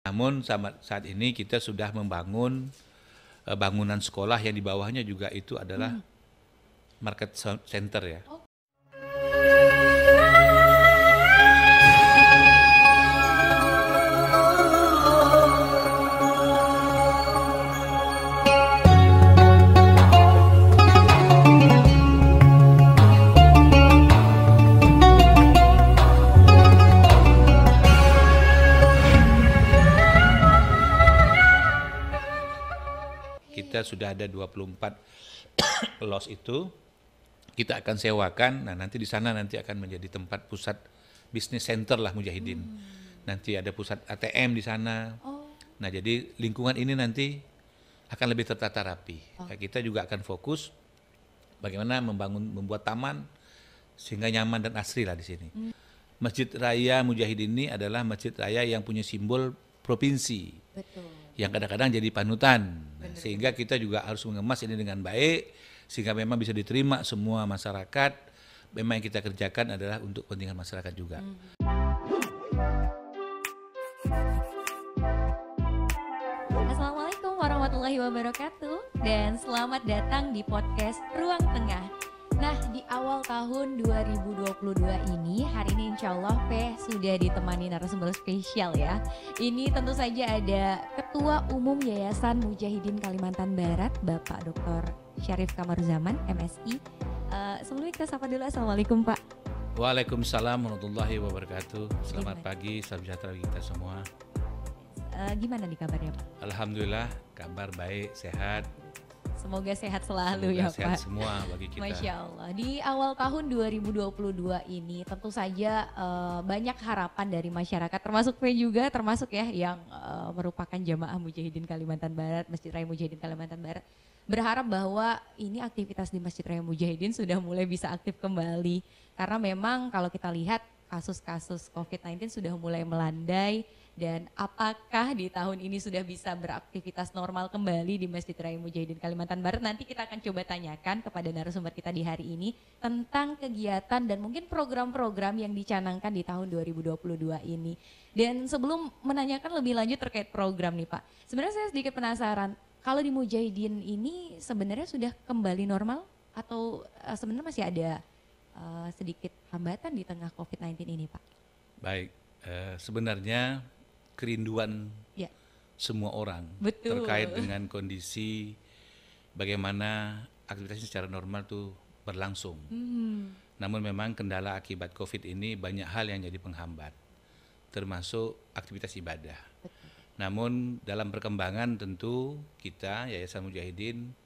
Namun saat ini kita sudah membangun bangunan sekolah yang di bawahnya juga itu adalah market center ya. Kita sudah ada 24 los itu, kita akan sewakan. Nah nanti di sana nanti akan menjadi tempat pusat bisnis center lah Mujahidin. Nanti ada pusat ATM di sana. Nah jadi lingkungan ini nanti akan lebih tertata rapi. Kita juga akan fokus bagaimana membuat taman sehingga nyaman dan asri lah di sini. Masjid Raya Mujahidin ini adalah masjid raya yang punya simbol provinsi. Betul. Yang kadang-kadang jadi panutan, sehingga kita juga harus mengemas ini dengan baik, sehingga memang bisa diterima semua masyarakat. Memang yang kita kerjakan adalah untuk kepentingan masyarakat juga. Assalamualaikum warahmatullahi wabarakatuh, dan selamat datang di podcast Ruang Tengah. Nah, di awal tahun 2022 ini, hari ini insya Allah sudah ditemani narasumber spesial ya. Ini tentu saja ada Ketua Umum Yayasan Mujahidin Kalimantan Barat, Bapak Dr. Syarif Kamaruzaman, MSI. Sebelumnya kita sapa dulu, Assalamualaikum Pak. Waalaikumsalam warahmatullahi wabarakatuh. Selamat pagi, salam sejahtera bagi kita semua. Gimana nih kabarnya Pak? Alhamdulillah, kabar baik, sehat. Semoga sehat selalu. Semoga ya sehat Pak. Semua bagi kita. Masya Allah. Di awal tahun 2022 ini tentu saja banyak harapan dari masyarakat, termasuk P juga, termasuk ya yang merupakan jamaah Mujahidin Kalimantan Barat, Masjid Raya Mujahidin Kalimantan Barat. Berharap bahwa ini aktivitas di Masjid Raya Mujahidin sudah mulai bisa aktif kembali. Karena memang kalau kita lihat kasus-kasus COVID-19 sudah mulai melandai. Dan apakah di tahun ini sudah bisa beraktivitas normal kembali di Masjid Raya Mujahidin Kalimantan Barat? Nanti kita akan coba tanyakan kepada narasumber kita di hari ini tentang kegiatan dan mungkin program-program yang dicanangkan di tahun 2022 ini. Dan sebelum menanyakan lebih lanjut terkait program nih Pak, sebenarnya saya sedikit penasaran, kalau di Mujahidin ini sebenarnya sudah kembali normal atau sebenarnya masih ada sedikit hambatan di tengah COVID-19 ini Pak? Baik, sebenarnya kerinduan semua orang terkait dengan kondisi bagaimana aktivitas secara normal itu berlangsung. Namun memang kendala akibat COVID ini banyak hal yang jadi penghambat, termasuk aktivitas ibadah. Namun dalam perkembangan tentu kita Yayasan Mujahidin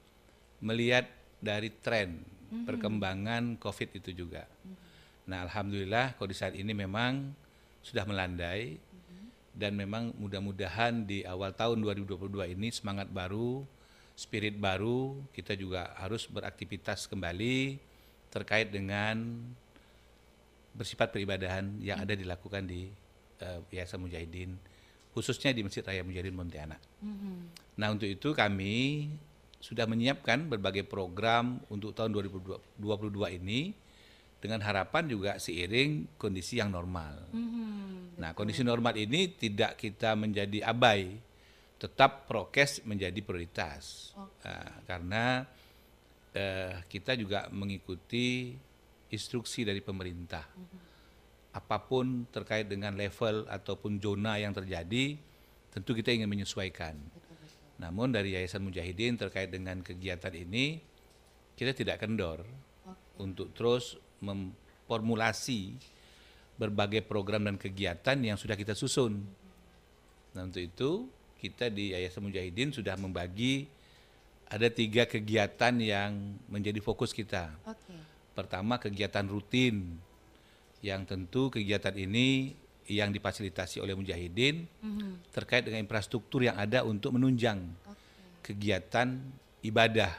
melihat dari tren perkembangan COVID itu juga. Nah alhamdulillah kondisi saat ini memang sudah melandai. Dan memang mudah-mudahan di awal tahun 2022 ini semangat baru, spirit baru, kita juga harus beraktivitas kembali terkait dengan bersifat peribadahan yang ada dilakukan di Yayasan Mujahidin, khususnya di Masjid Raya Mujahidin Pontianak. Nah untuk itu kami sudah menyiapkan berbagai program untuk tahun 2022 ini, dengan harapan juga seiring kondisi yang normal. Nah kondisi normal ini tidak kita menjadi abai, tetap prokes menjadi prioritas. Karena kita juga mengikuti instruksi dari pemerintah. Apapun terkait dengan level ataupun zona yang terjadi, tentu kita ingin menyesuaikan. Namun dari Yayasan Mujahidin terkait dengan kegiatan ini, kita tidak kendor untuk terus memformulasi berbagai program dan kegiatan yang sudah kita susun. Nah untuk itu kita di Yayasan Mujahidin sudah membagi ada 3 kegiatan yang menjadi fokus kita. Pertama kegiatan rutin, yang tentu kegiatan ini yang difasilitasi oleh Mujahidin terkait dengan infrastruktur yang ada untuk menunjang kegiatan ibadah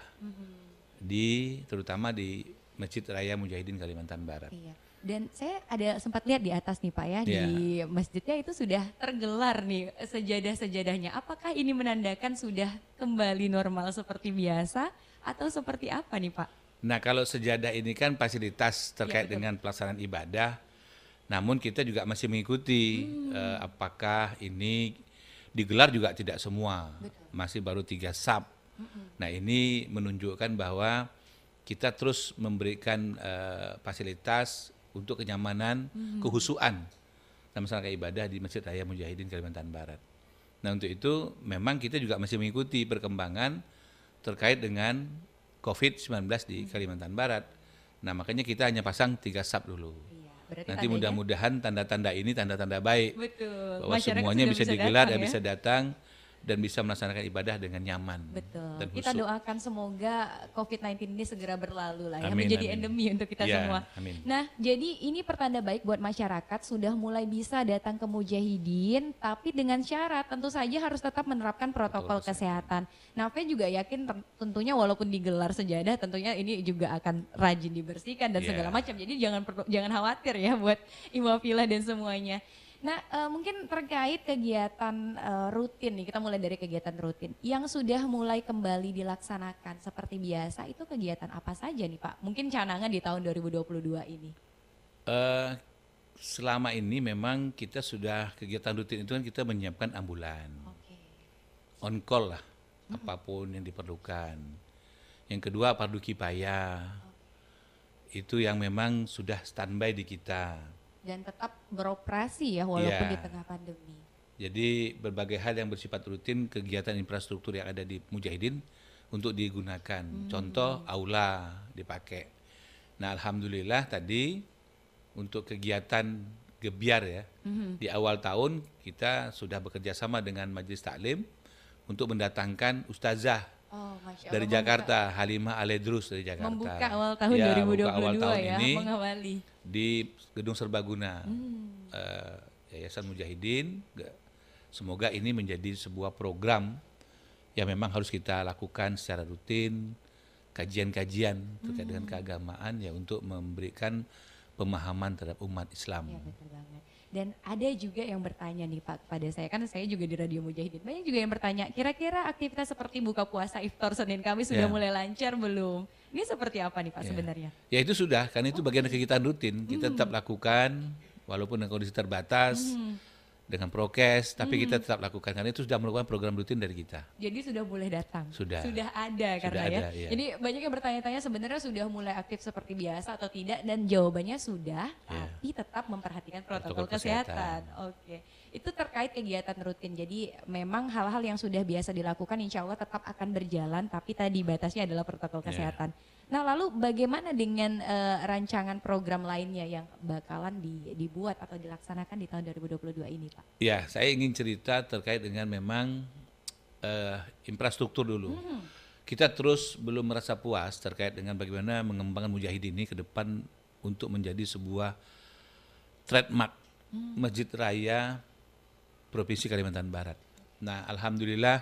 terutama di Masjid Raya Mujahidin Kalimantan Barat. Iya. Dan saya ada sempat lihat di atas nih Pak ya, di masjidnya itu sudah tergelar nih sejadah-sejadahnya. Apakah ini menandakan sudah kembali normal seperti biasa atau seperti apa nih Pak? Nah kalau sejadah ini kan fasilitas terkait dengan pelaksanaan ibadah, namun kita juga masih mengikuti apakah ini digelar juga tidak semua, masih baru 3 sub. Nah ini menunjukkan bahwa kita terus memberikan fasilitas untuk kenyamanan, kehusuan masyarakat ibadah di Masjid Raya Mujahidin Kalimantan Barat. Nah untuk itu memang kita juga masih mengikuti perkembangan terkait dengan COVID-19 di Kalimantan Barat. Nah makanya kita hanya pasang 3 sub dulu. Nanti mudah-mudahan tanda-tanda ini tanda-tanda baik. Betul. Bahwa semuanya bisa digelar dan bisa datang dan bisa melaksanakan ibadah dengan nyaman. Betul. Dan kita doakan semoga COVID-19 ini segera berlalu lah ya, amin, menjadi amin. endemi untuk kita semua. Amin. Nah, jadi ini pertanda baik buat masyarakat sudah mulai bisa datang ke Mujahidin, tapi dengan syarat tentu saja harus tetap menerapkan protokol kesehatan. Nah, Fe juga yakin tentunya walaupun digelar sejadah, tentunya ini juga akan rajin dibersihkan dan segala macam. Jadi jangan khawatir ya buat Imafilah dan semuanya. Nah, mungkin terkait kegiatan rutin nih, kita mulai dari kegiatan rutin yang sudah mulai kembali dilaksanakan seperti biasa, itu kegiatan apa saja nih Pak? Mungkin canangan di tahun 2022 ini. Selama ini memang kita sudah kegiatan rutin itu kan kita menyiapkan ambulan, on call lah, apapun yang diperlukan. Yang kedua fardu kifayah, itu yang memang sudah standby di kita. Dan tetap beroperasi ya walaupun di tengah pandemi. Jadi berbagai hal yang bersifat rutin, kegiatan infrastruktur yang ada di Mujahidin untuk digunakan. Contoh aula dipakai. Nah alhamdulillah tadi untuk kegiatan gebiar ya, di awal tahun kita sudah bekerja sama dengan Majelis Taklim untuk mendatangkan ustazah dari Jakarta, Halimah Aledrus dari Jakarta. Membuka awal tahun 2022 awal tahun ya, ini mengawali. Di Gedung Serbaguna, Yayasan Mujahidin. Semoga ini menjadi sebuah program yang memang harus kita lakukan secara rutin, kajian-kajian terkait dengan keagamaan ya untuk memberikan pemahaman terhadap umat Islam. Ya, betul banget. Dan ada juga yang bertanya nih Pak kepada saya, kan saya juga di Radio Mujahidin, banyak juga yang bertanya, kira-kira aktivitas seperti buka puasa, iftar, Senin, Kamis sudah mulai lancar belum? Ini seperti apa nih Pak sebenarnya? Ya itu sudah, karena itu bagian dari kegiatan rutin, kita tetap lakukan walaupun dengan kondisi terbatas, dengan prokes, tapi kita tetap lakukan, karena itu sudah merupakan program rutin dari kita. Jadi sudah boleh datang? Sudah ada karena sudah ya? Ada. Jadi banyak yang bertanya-tanya sebenarnya sudah mulai aktif seperti biasa atau tidak, dan jawabannya sudah, tapi tetap memperhatikan protokol kesehatan. Oke. Itu terkait kegiatan rutin, jadi memang hal-hal yang sudah biasa dilakukan insya Allah tetap akan berjalan, tapi tadi batasnya adalah protokol kesehatan. Nah lalu bagaimana dengan rancangan program lainnya yang bakalan dibuat atau dilaksanakan di tahun 2022 ini Pak? Ya, saya ingin cerita terkait dengan memang infrastruktur dulu. Kita terus belum merasa puas terkait dengan bagaimana mengembangkan Mujahidin ini ke depan untuk menjadi sebuah trademark Masjid Raya Provinsi Kalimantan Barat. Nah, alhamdulillah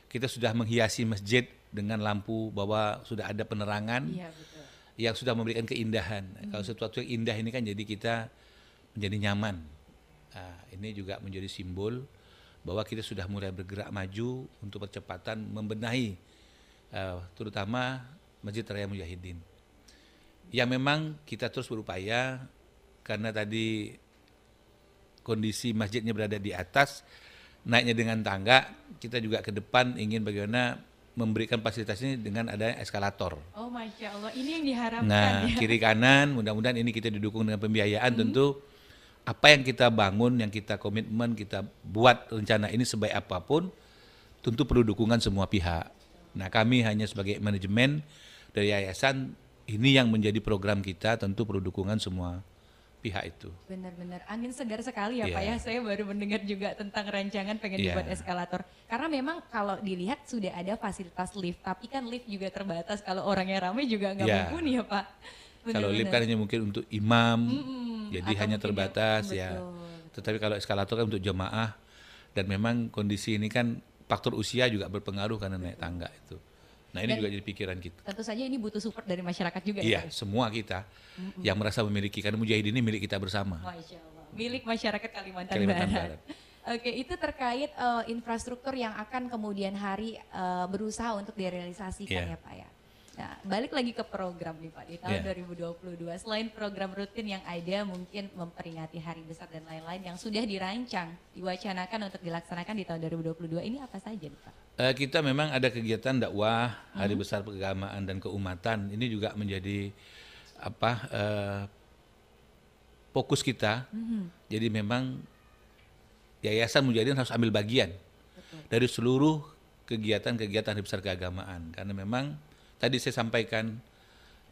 kita sudah menghiasi masjid dengan lampu bahwa sudah ada penerangan yang sudah memberikan keindahan. Kalau sesuatu yang indah ini kan jadi kita menjadi nyaman. Nah, ini juga menjadi simbol bahwa kita sudah mulai bergerak maju untuk percepatan membenahi terutama Masjid Raya Mujahidin. Yang memang kita terus berupaya karena tadi kondisi masjidnya berada di atas, naiknya dengan tangga, kita juga ke depan ingin bagaimana memberikan fasilitas ini dengan adanya eskalator. Oh Masya Allah, ini yang diharapkan. Nah kiri kanan mudah-mudahan ini kita didukung dengan pembiayaan. Tentu apa yang kita bangun, yang kita komitmen, kita buat rencana ini sebaik apapun, tentu perlu dukungan semua pihak. Nah kami hanya sebagai manajemen dari yayasan, ini yang menjadi program kita, tentu perlu dukungan semua pihak itu. Benar-benar angin segar sekali ya Pak ya. Saya baru mendengar juga tentang rancangan pengen dibuat eskalator. Karena memang kalau dilihat sudah ada fasilitas lift, tapi kan lift juga terbatas, kalau orangnya ramai juga nggak mumpuni ya Pak. Kalau lift kan hanya mungkin untuk imam, jadi hanya terbatas ya. Tetapi kalau eskalator kan untuk jemaah, dan memang kondisi ini kan faktor usia juga berpengaruh karena naik tangga itu. Nah ini juga jadi pikiran kita. Tentu saja ini butuh support dari masyarakat juga. Iya, semua kita yang merasa memiliki, karena Mujahidin ini milik kita bersama. Masya Allah, milik masyarakat Kalimantan Barat. Oke, itu terkait infrastruktur yang akan kemudian hari berusaha untuk direalisasikan ya Pak ya. Nah, balik lagi ke program nih Pak di tahun 2022. Selain program rutin yang ada mungkin memperingati hari besar dan lain-lain yang sudah dirancang, diwacanakan untuk dilaksanakan di tahun 2022, ini apa saja nih Pak? Kita memang ada kegiatan dakwah, hari besar keagamaan dan keumatan. Ini juga menjadi fokus kita. Jadi memang Yayasan Mujahidin harus ambil bagian dari seluruh kegiatan-kegiatan hari besar keagamaan. Karena memang tadi saya sampaikan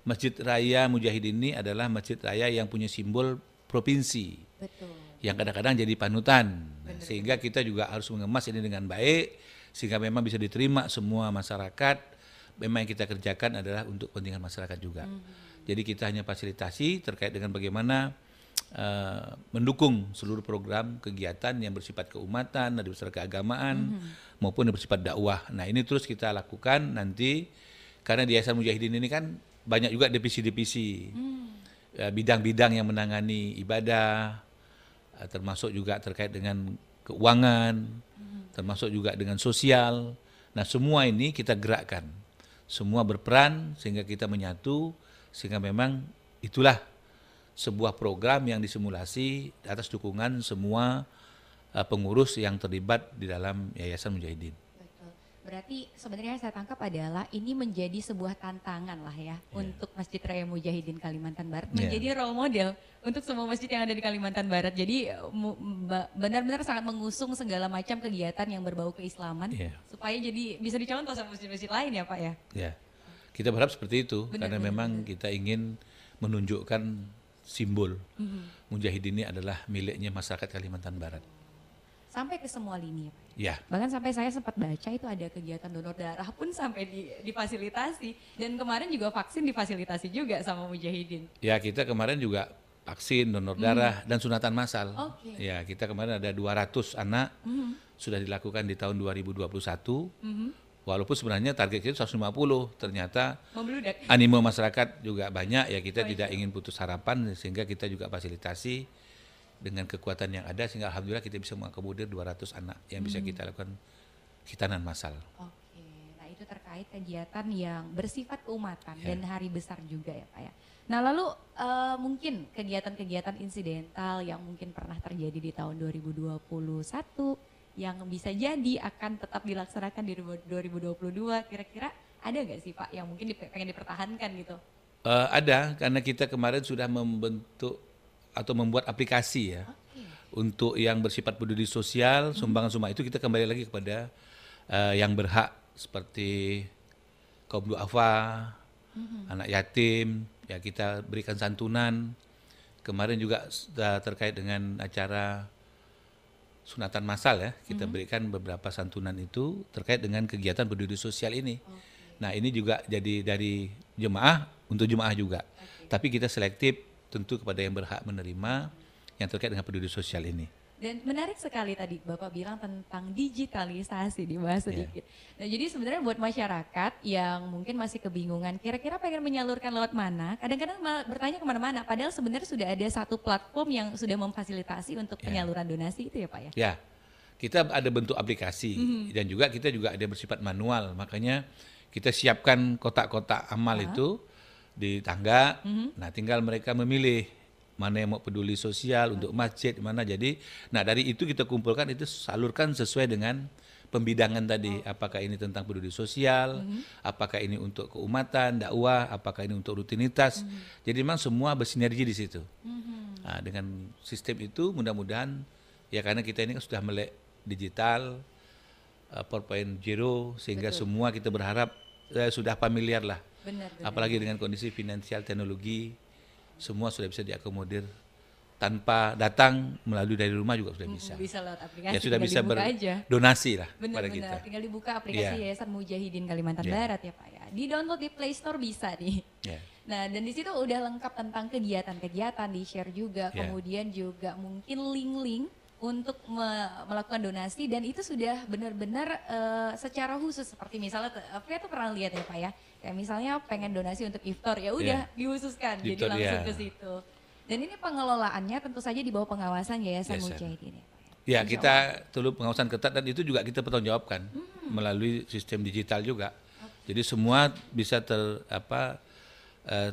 Masjid Raya Mujahidin ini adalah masjid raya yang punya simbol provinsi. Betul. Yang kadang-kadang jadi panutan. Sehingga kita juga harus mengemas ini dengan baik sehingga memang bisa diterima semua masyarakat. Memang yang kita kerjakan adalah untuk kepentingan masyarakat juga. Jadi kita hanya fasilitasi terkait dengan bagaimana mendukung seluruh program kegiatan yang bersifat keumatan, hari besar keagamaan maupun yang bersifat dakwah. Nah, ini terus kita lakukan nanti karena di Yayasan Mujahidin ini kan banyak juga divisi-divisi, bidang-bidang yang menangani ibadah, termasuk juga terkait dengan keuangan, termasuk juga dengan sosial. Nah, semua ini kita gerakkan, semua berperan sehingga kita menyatu, sehingga memang itulah sebuah program yang disimulasi atas dukungan semua pengurus yang terlibat di dalam Yayasan Mujahidin. Betul. Berarti sebenarnya saya tangkap adalah ini menjadi sebuah tantangan lah ya untuk Masjid Raya Mujahidin Kalimantan Barat menjadi role model untuk semua masjid yang ada di Kalimantan Barat. Jadi benar-benar sangat mengusung segala macam kegiatan yang berbau keislaman supaya jadi bisa dicontoh sama masjid-masjid lain ya Pak ya. Ya, kita berharap seperti itu karena memang kita ingin menunjukkan simbol Mujahidin ini adalah miliknya masyarakat Kalimantan Barat. Sampai ke semua lini ya Pak? Ya. Bahkan sampai saya sempat baca itu ada kegiatan donor darah pun sampai difasilitasi. Dan kemarin juga vaksin difasilitasi juga sama Mujahidin. Ya, kita kemarin juga vaksin, donor darah, dan sunatan massal. Ya, kita kemarin ada 200 anak sudah dilakukan di tahun 2021. Walaupun sebenarnya target kita 150, ternyata membludak. Animo masyarakat juga banyak, ya kita tidak ingin putus harapan sehingga kita juga fasilitasi dengan kekuatan yang ada sehingga alhamdulillah kita bisa mengakomodir 200 anak yang bisa kita lakukan khitanan massal. Oke, nah itu terkait kegiatan yang bersifat keumatan dan hari besar juga ya Pak ya. Nah lalu mungkin kegiatan-kegiatan insidental yang mungkin pernah terjadi di tahun 2021 yang bisa jadi akan tetap dilaksanakan di 2022, kira-kira ada nggak sih Pak yang mungkin pengen dipertahankan gitu? Ada, karena kita kemarin sudah membentuk atau membuat aplikasi ya untuk yang bersifat peduli sosial, sumbangan-sumbangan itu kita kembali lagi kepada yang berhak seperti kaum duafa, anak yatim, ya kita berikan santunan. Kemarin juga terkait dengan acara sunatan massal ya, kita berikan beberapa santunan itu terkait dengan kegiatan peduli sosial ini. Nah, ini juga jadi dari jemaah untuk jemaah juga. Tapi kita selektif tentu kepada yang berhak menerima yang terkait dengan peduli sosial ini. Dan menarik sekali tadi Bapak bilang tentang digitalisasi, dibahas sedikit. Nah, jadi sebenarnya buat masyarakat yang mungkin masih kebingungan, kira-kira pengen menyalurkan lewat mana, kadang-kadang bertanya kemana-mana, padahal sebenarnya sudah ada satu platform yang sudah memfasilitasi untuk penyaluran donasi itu ya Pak ya? Ya, kita ada bentuk aplikasi dan juga kita juga ada bersifat manual, makanya kita siapkan kotak-kotak amal itu di tangga, nah tinggal mereka memilih mana yang mau peduli sosial untuk masjid mana. Jadi nah dari itu kita kumpulkan, itu salurkan sesuai dengan pembidangan tadi, apakah ini tentang peduli sosial, apakah ini untuk keumatan, dakwah, apakah ini untuk rutinitas. Jadi memang semua bersinergi di situ. Nah, dengan sistem itu mudah-mudahan ya, karena kita ini kan sudah melek digital 4.0 sehingga semua kita berharap sudah familiar lah. Benar. Apalagi dengan kondisi finansial teknologi, semua sudah bisa diakomodir tanpa datang, melalui dari rumah juga sudah bisa. Bisa lewat aplikasi. Ya sudah bisa berdonasi lah kepada kita. Tinggal dibuka aplikasi Yayasan Mujahidin Kalimantan Barat ya Pak ya. Di download di Play Store bisa nih. Nah, dan di situ udah lengkap tentang kegiatan-kegiatan, di share juga, kemudian juga mungkin link-link untuk melakukan donasi, dan itu sudah benar-benar secara khusus, seperti misalnya saya tuh pernah lihat ya Pak ya, kayak misalnya pengen donasi untuk iftar ya udah dikhususkan jadi langsung ke situ. Dan ini pengelolaannya tentu saja di bawah pengawasan Yayasan Mujahidin ya Pak ya. Ya, kita perlu pengawasan ketat dan itu juga kita pertanggungjawabkan melalui sistem digital juga. Jadi semua bisa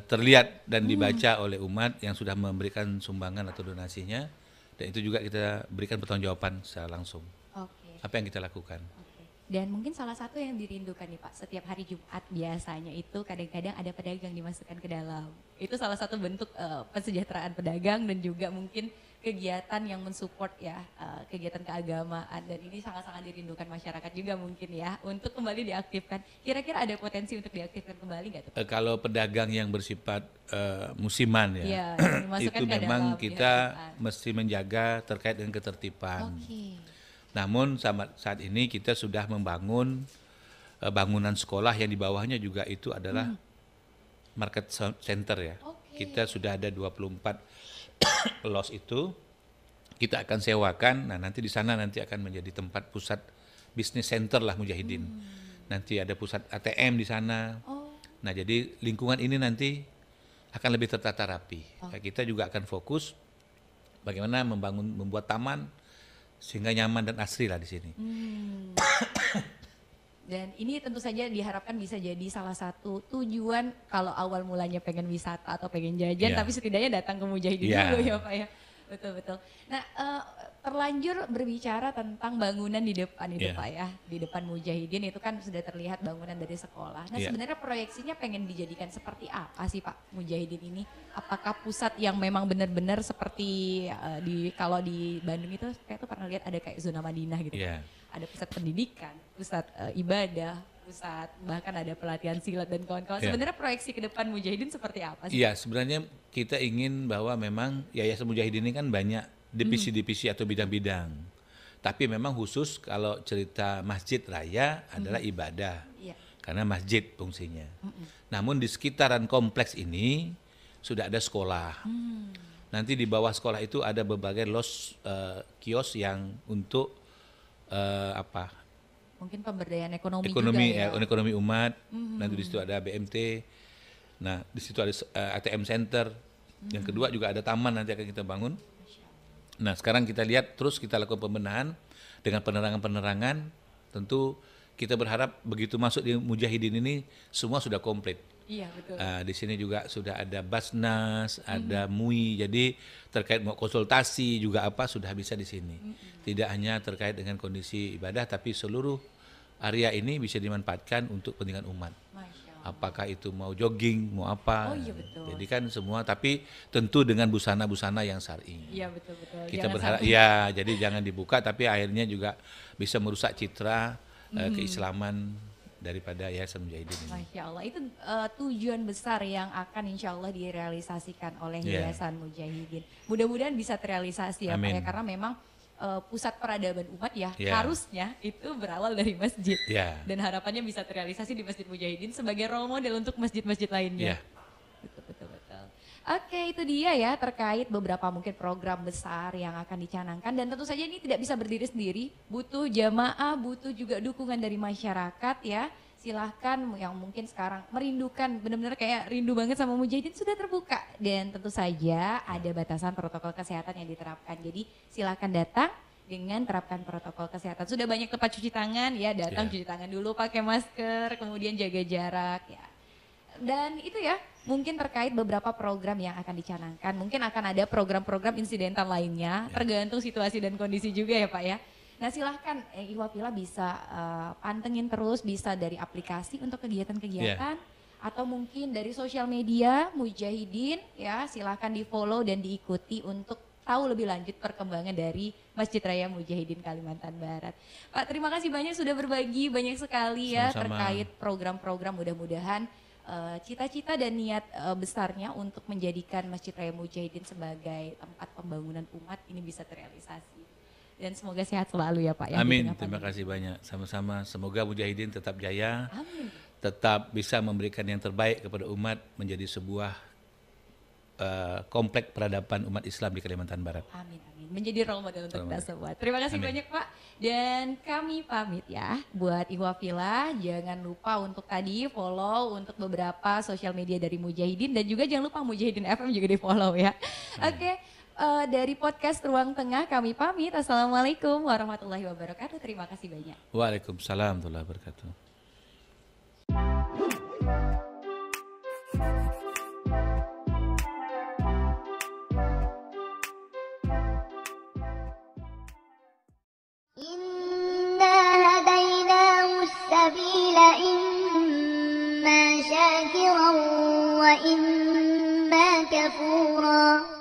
terlihat dan dibaca oleh umat yang sudah memberikan sumbangan atau donasinya, dan itu juga kita berikan pertanggungjawaban secara langsung. Apa yang kita lakukan. Dan mungkin salah satu yang dirindukan nih Pak, setiap hari Jumat biasanya itu kadang-kadang ada pedagang dimasukkan ke dalam. Itu salah satu bentuk kesejahteraan pedagang dan juga mungkin kegiatan yang mensupport ya kegiatan keagamaan, dan ini sangat-sangat dirindukan masyarakat juga mungkin ya untuk kembali diaktifkan. Kira-kira ada potensi untuk diaktifkan kembali nggak tuh? Kalau pedagang yang bersifat musiman ya, itu memang kita mesti menjaga terkait dengan ketertiban. Namun saat ini kita sudah membangun bangunan sekolah yang di bawahnya juga itu adalah market center ya. Kita sudah ada 24 los itu, kita akan sewakan. Nah nanti di sana nanti akan menjadi tempat pusat bisnis center lah Mujahidin. Nanti ada pusat ATM di sana. Nah jadi lingkungan ini nanti akan lebih tertata rapi. Kita juga akan fokus bagaimana membuat taman sehingga nyaman dan asri lah di sini. Dan ini tentu saja diharapkan bisa jadi salah satu tujuan kalau awal mulanya pengen wisata atau pengen jajan, tapi setidaknya datang ke Mujahidin dulu ya Pak ya. Betul-betul. Nah terlanjur berbicara tentang bangunan di depan itu Pak ya, di depan Mujahidin itu kan sudah terlihat bangunan dari sekolah. Nah sebenarnya proyeksinya pengen dijadikan seperti apa sih Pak Mujahidin ini? Apakah pusat yang memang benar-benar seperti kalau di Bandung itu kayak tuh pernah lihat ada kayak zona Madinah gitu, ada pusat pendidikan, pusat ibadah, pusat bahkan ada pelatihan silat dan kawan-kawan. Sebenarnya proyeksi ke depan Mujahidin seperti apa sih? Iya, sebenarnya kita ingin bahwa memang Yayasan Mujahidin ini kan banyak divisi-divisi atau bidang-bidang. Tapi memang khusus kalau cerita Masjid Raya adalah ibadah. Karena masjid fungsinya. Namun di sekitaran kompleks ini sudah ada sekolah. Nanti di bawah sekolah itu ada berbagai kios yang untuk mungkin pemberdayaan ekonomi juga ya. Ekonomi umat. Nanti di situ ada BMT. Nah, di situ ada ATM center. Yang kedua juga ada taman nanti akan kita bangun. Nah, sekarang kita lihat terus kita lakukan pembenahan dengan penerangan-penerangan. Tentu kita berharap begitu masuk di Mujahidin ini semua sudah komplit. Iya, betul. Di sini juga sudah ada Basnas, ada MUI. Jadi terkait mau konsultasi juga sudah bisa di sini. Tidak hanya terkait dengan kondisi ibadah, tapi seluruh area ini bisa dimanfaatkan untuk kepentingan umat. Apakah itu mau jogging, mau apa. Betul. Jadi kan semua, tapi tentu dengan busana-busana yang syar'i. Iya, betul-betul. Kita berharap jadi jangan dibuka tapi akhirnya juga bisa merusak citra keislaman daripada Yayasan Mujahidin ini. Masya Allah, itu tujuan besar yang akan insya Allah direalisasikan oleh Yayasan Mujahidin. Mudah-mudahan bisa terrealisasi ya Pak ya, karena memang pusat peradaban umat harusnya itu berawal dari masjid. Dan harapannya bisa terrealisasi di Masjid Mujahidin sebagai role model untuk masjid-masjid lainnya. Betul. Oke, itu dia ya terkait beberapa mungkin program besar yang akan dicanangkan, dan tentu saja ini tidak bisa berdiri sendiri, butuh jamaah, butuh juga dukungan dari masyarakat ya. Silahkan yang mungkin sekarang merindukan, benar-benar kayak rindu banget sama Mujahidin, sudah terbuka. Dan tentu saja ada batasan protokol kesehatan yang diterapkan. Jadi silahkan datang dengan terapkan protokol kesehatan. Sudah banyak tempat cuci tangan ya, datang cuci tangan dulu, pakai masker, kemudian jaga jarak ya. Dan itu ya, mungkin terkait beberapa program yang akan dicanangkan. Mungkin akan ada program-program insidental lainnya, tergantung situasi dan kondisi juga ya Pak ya. Nah silahkan Iwapila bisa pantengin terus, bisa dari aplikasi untuk kegiatan-kegiatan, atau mungkin dari sosial media Mujahidin ya, silahkan di follow dan diikuti untuk tahu lebih lanjut perkembangan dari Masjid Raya Mujahidin Kalimantan Barat. Pak, terima kasih banyak sudah berbagi banyak sekali ya terkait program-program, mudah-mudahan cita-cita dan niat besarnya untuk menjadikan Masjid Raya Mujahidin sebagai tempat pembangunan umat ini bisa terrealisasi. Dan semoga sehat selalu ya Pak. Amin, terima kasih banyak. Sama-sama, semoga Mujahidin tetap jaya. Amin. Tetap bisa memberikan yang terbaik kepada umat, menjadi sebuah komplek peradaban umat Islam di Kalimantan Barat. Amin. Menjadi role model untuk kita semua. Terima kasih banyak Pak. Dan kami pamit ya. Buat Iwapila, jangan lupa untuk tadi follow untuk beberapa sosial media dari Mujahidin, dan juga jangan lupa Mujahidin FM juga di follow ya. Oke, dari podcast Ruang Tengah kami pamit. Assalamualaikum warahmatullahi wabarakatuh. Terima kasih banyak. Waalaikumsalam warahmatullahi wabarakatuh. شاكرا وإما كفورا.